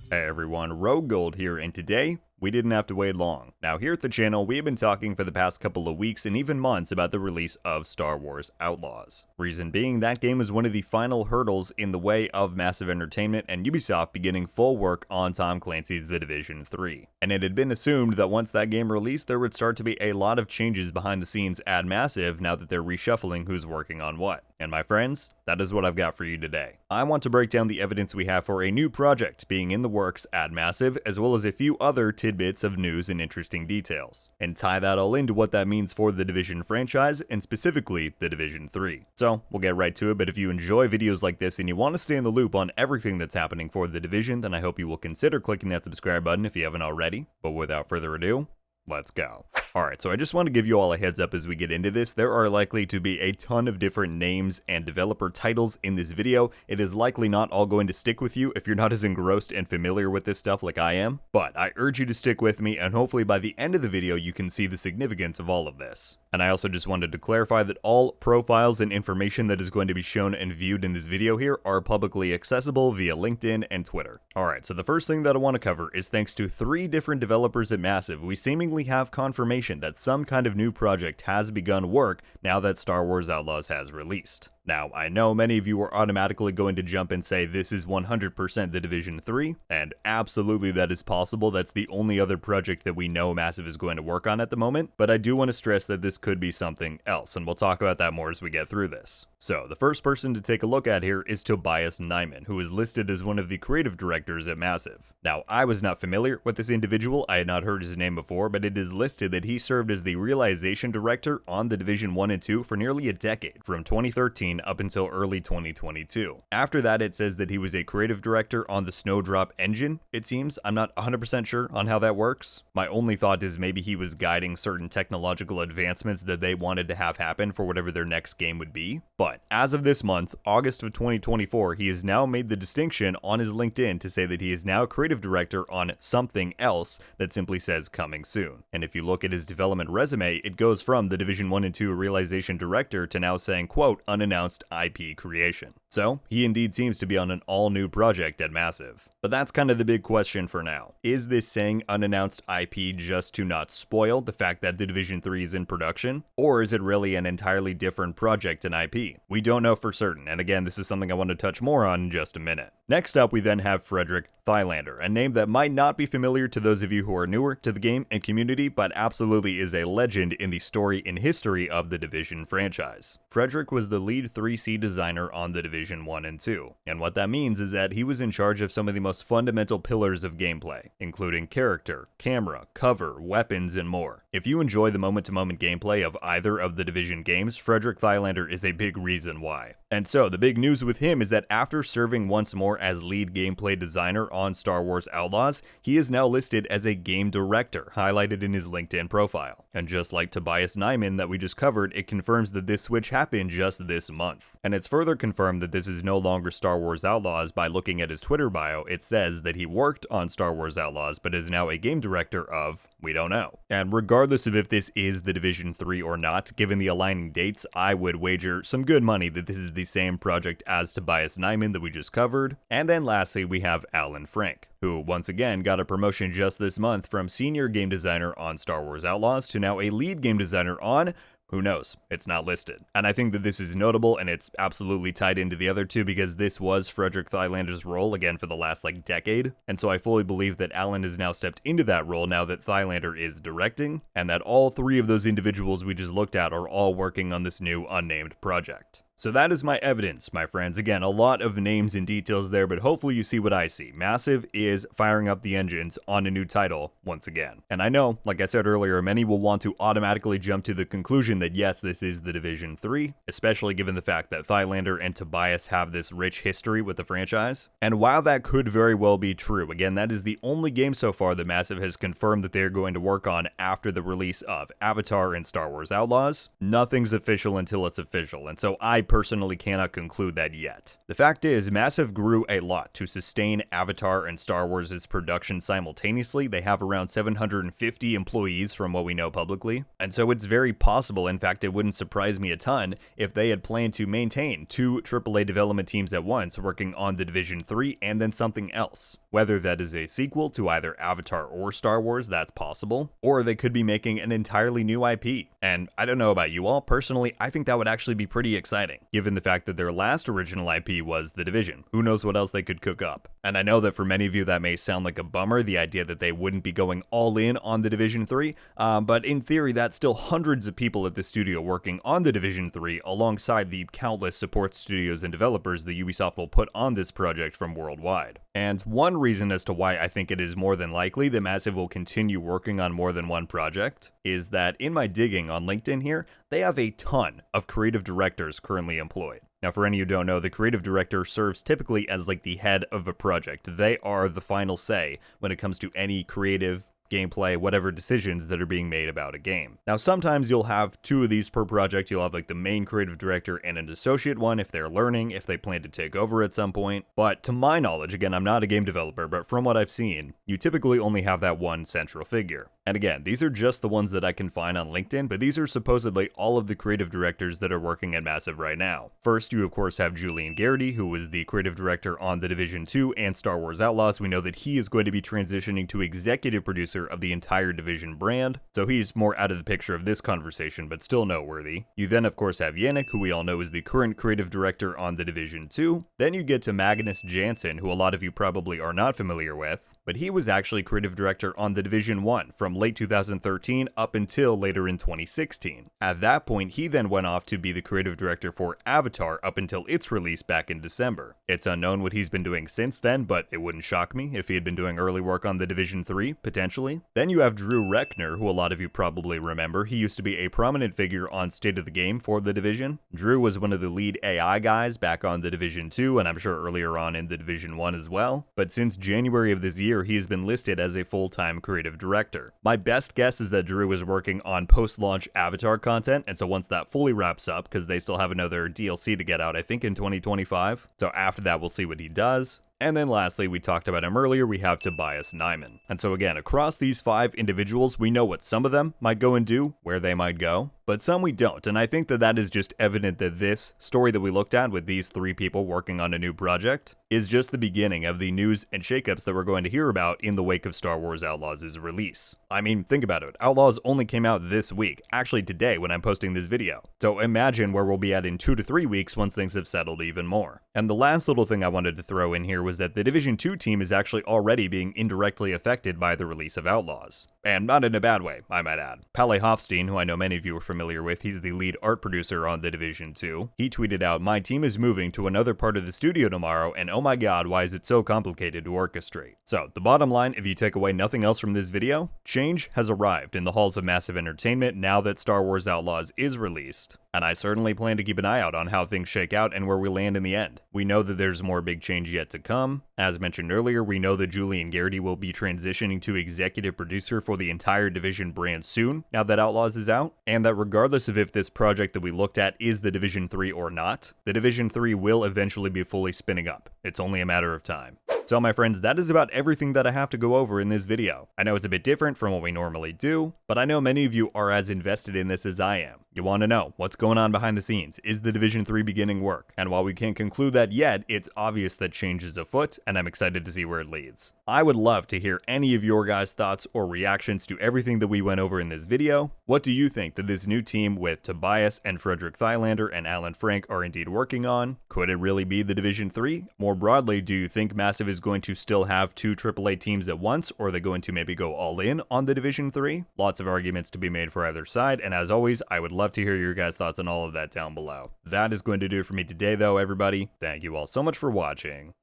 Hey everyone, RogueGold here, and today, we didn't have to wait long. Now here at the channel, we have been talking for the past couple of weeks and even months about the release of Star Wars Outlaws. Reason being, that game was one of the final hurdles in the way of massive entertainment and Ubisoft beginning full work on Tom Clancy's The Division 3. And it had been assumed that once that game released, there would start to be a lot of changes behind the scenes at Massive now that they're reshuffling who's working on what. And my friends, that is what I've got for you today. I want to break down the evidence we have for a new project being in the works at Massive, as well as a few other tidbits of news and interesting details, and tie that all into what that means for the Division franchise, and specifically the Division 3. So, we'll get right to it, but if you enjoy videos like this and you want to stay in the loop on everything that's happening for the Division, then I hope you will consider clicking that subscribe button if you haven't already. But without further ado, let's go. Alright, so I just want to give you all a heads up as we get into this. There are likely to be a ton of different names and developer titles in this video. It is likely not all going to stick with you if you're not as engrossed and familiar with this stuff like I am, but I urge you to stick with me, and hopefully by the end of the video you can see the significance of all of this. And I also just wanted to clarify that all profiles and information that is going to be shown and viewed in this video here are publicly accessible via LinkedIn and Twitter. Alright, so the first thing that I want to cover is thanks to 3 different developers at Massive, we seemingly have confirmation that some kind of new project has begun work now that Star Wars Outlaws has released. Now, I know many of you are automatically going to jump and say this is 100% the Division 3, and absolutely that is possible. That's the only other project that we know Massive is going to work on at the moment, but I do want to stress that this could be something else, and we'll talk about that more as we get through this. So, the first person to take a look at here is Tobias Nyman, who is listed as one of the creative directors at Massive. Now, I was not familiar with this individual, I had not heard his name before, but it is listed that he served as the realization director on the Division 1 and 2 for nearly a decade, from 2013 up until early 2022. After that, it says that he was a creative director on the Snowdrop engine, it seems. I'm not 100% sure on how that works. My only thought is maybe he was guiding certain technological advancements that they wanted to have happen for whatever their next game would be. But as of this month, August of 2024, he has now made the distinction on his LinkedIn to say that he is now creative director on something else that simply says coming soon. And if you look at his development resume, it goes from the Division 1 and 2 realization director to now saying, quote, unannounced IP creation. So, he indeed seems to be on an all-new project at Massive. But that's kind of the big question for now. Is this saying unannounced IP just to not spoil the fact that the Division 3 is in production? Or is it really an entirely different project and IP? We don't know for certain, and again, this is something I want to touch more on in just a minute. Next up, we then have Frederick Thylander, a name that might not be familiar to those of you who are newer to the game and community, but absolutely is a legend in the story and history of the Division franchise. Frederick was the lead 3C designer on the Division 1 and 2, and what that means is that he was in charge of some of the most fundamental pillars of gameplay, including character, camera, cover, weapons, and more. If you enjoy the moment-to-moment gameplay of either of the Division games, Frederick Thylander is a big reason why. And so, the big news with him is that after serving once more as lead gameplay designer on Star Wars Outlaws, he is now listed as a game director, highlighted in his LinkedIn profile. And just like Tobias Nyman that we just covered, it confirms that this switch happened just this month. And it's further confirmed that this is no longer Star Wars Outlaws by looking at his Twitter bio. It says that he worked on Star Wars Outlaws, but is now a game director of, we don't know. And regardless of if this is the Division 3 or not, given the aligning dates, I would wager some good money that this is the same project as Tobias Nyman that we just covered. And then lastly, we have Alan Frank, who once again got a promotion just this month from senior game designer on Star Wars Outlaws to now a lead game designer on, who knows? It's not listed. And I think that this is notable, and it's absolutely tied into the other two because this was Frederick Thylander's role again for the last decade. And so I fully believe that Alan has now stepped into that role now that Thylander is directing, and that all 3 of those individuals we just looked at are all working on this new unnamed project. So that is my evidence, my friends. Again, a lot of names and details there, but hopefully you see what I see. Massive is firing up the engines on a new title once again. And I know, like I said earlier, many will want to automatically jump to the conclusion that yes, this is the Division 3, especially given the fact that Thylander and Tobias have this rich history with the franchise. And while that could very well be true, again, that is the only game so far that Massive has confirmed that they're going to work on after the release of Avatar and Star Wars Outlaws. Nothing's official until it's official, and so I personally cannot conclude that yet. The fact is, Massive grew a lot to sustain Avatar and Star Wars' production simultaneously. They have around 750 employees from what we know publicly, and so it's very possible, in fact it wouldn't surprise me a ton, if they had planned to maintain 2 AAA development teams at once working on The Division 3 and then something else. Whether that is a sequel to either Avatar or Star Wars, that's possible, or they could be making an entirely new IP. And I don't know about you all, personally, I think that would actually be pretty exciting, given the fact that their last original IP was The Division. Who knows what else they could cook up? And I know that for many of you that may sound like a bummer, the idea that they wouldn't be going all in on The Division 3, but in theory that's still hundreds of people at the studio working on The Division 3 alongside the countless support studios and developers that Ubisoft will put on this project from worldwide. And one reason as to why I think it is more than likely that Massive will continue working on more than one project is that in my digging on LinkedIn here, they have a ton of creative directors currently employed. Now, for any who don't know, the creative director serves typically as like the head of a project. They are the final say when it comes to any creative, gameplay, whatever decisions that are being made about a game. Now, sometimes you'll have 2 of these per project. You'll have like the main creative director and an associate one if they're learning, if they plan to take over at some point. But to my knowledge, again, I'm not a game developer, but from what I've seen, you typically only have that one central figure. And again, these are just the ones that I can find on LinkedIn, but these are supposedly all of the creative directors that are working at Massive right now. First, you of course have Julian Garrity, who was the creative director on The Division 2 and Star Wars Outlaws. We know that he is going to be transitioning to executive producer of the entire Division brand, so he's more out of the picture of this conversation, but still noteworthy. You then of course have Yannick, who we all know is the current creative director on The Division 2. Then you get to Magnus Jansen, who a lot of you probably are not familiar with, but he was actually creative director on The Division 1 from late 2013 up until later in 2016. At that point, he then went off to be the creative director for Avatar up until its release back in December. It's unknown what he's been doing since then, but it wouldn't shock me if he had been doing early work on The Division 3, potentially. Then you have Drew Reckner, who a lot of you probably remember. He used to be a prominent figure on State of the Game for The Division. Drew was one of the lead AI guys back on The Division 2, and I'm sure earlier on in The Division 1 as well. But since January of this year, he has been listed as a full-time creative director. My best guess is that Drew is working on post-launch Avatar content, and so once that fully wraps up, because they still have another DLC to get out, I think in 2025, so after that we'll see what he does. And then lastly, we talked about him earlier, we have Tobias Nyman. And so again, across these 5 individuals, we know what some of them might go and do, where they might go, but some we don't. And I think that that is just evident that this story that we looked at with these 3 people working on a new project is just the beginning of the news and shakeups that we're going to hear about in the wake of Star Wars Outlaws' release. I mean, think about it. Outlaws only came out this week, actually today when I'm posting this video. So imagine where we'll be at in 2 to 3 weeks once things have settled even more. And the last little thing I wanted to throw in here was that the Division 2 team is actually already being indirectly affected by the release of Outlaws. And not in a bad way, I might add. Palle Hofstein, who I know many of you are familiar with, he's the lead art producer on The Division 2. He tweeted out, "My team is moving to another part of the studio tomorrow, and oh my god, why is it so complicated to orchestrate?" So, the bottom line, if you take away nothing else from this video, change has arrived in the halls of Massive Entertainment now that Star Wars Outlaws is released. And I certainly plan to keep an eye out on how things shake out and where we land in the end. We know that there's more big change yet to come. As mentioned earlier, we know that Julian Garrity will be transitioning to executive producer for the entire Division brand soon, now that Outlaws is out, and that regardless of if this project that we looked at is the Division 3 or not, the Division 3 will eventually be fully spinning up. It's only a matter of time. So my friends, that is about everything that I have to go over in this video. I know it's a bit different from what we normally do, but I know many of you are as invested in this as I am. You want to know what's going on behind the scenes. Is the Division 3 beginning work? And while we can't conclude that yet, it's obvious that change is afoot, and I'm excited to see where it leads. I would love to hear any of your guys' thoughts or reactions to everything that we went over in this video. What do you think that this new team with Tobias and Frederick Thylander and Alan Frank are indeed working on? Could it really be the Division 3? More broadly, do you think Massive is going to still have 2 AAA teams at once, or are they going to maybe go all in on the Division 3? Lots of arguments to be made for either side, and as always, I would love to hear your guys' thoughts on all of that down below. That is going to do it for me today though, everybody. Thank you all so much for watching.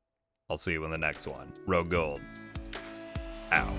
I'll see you in the next one. RogueGold. Out.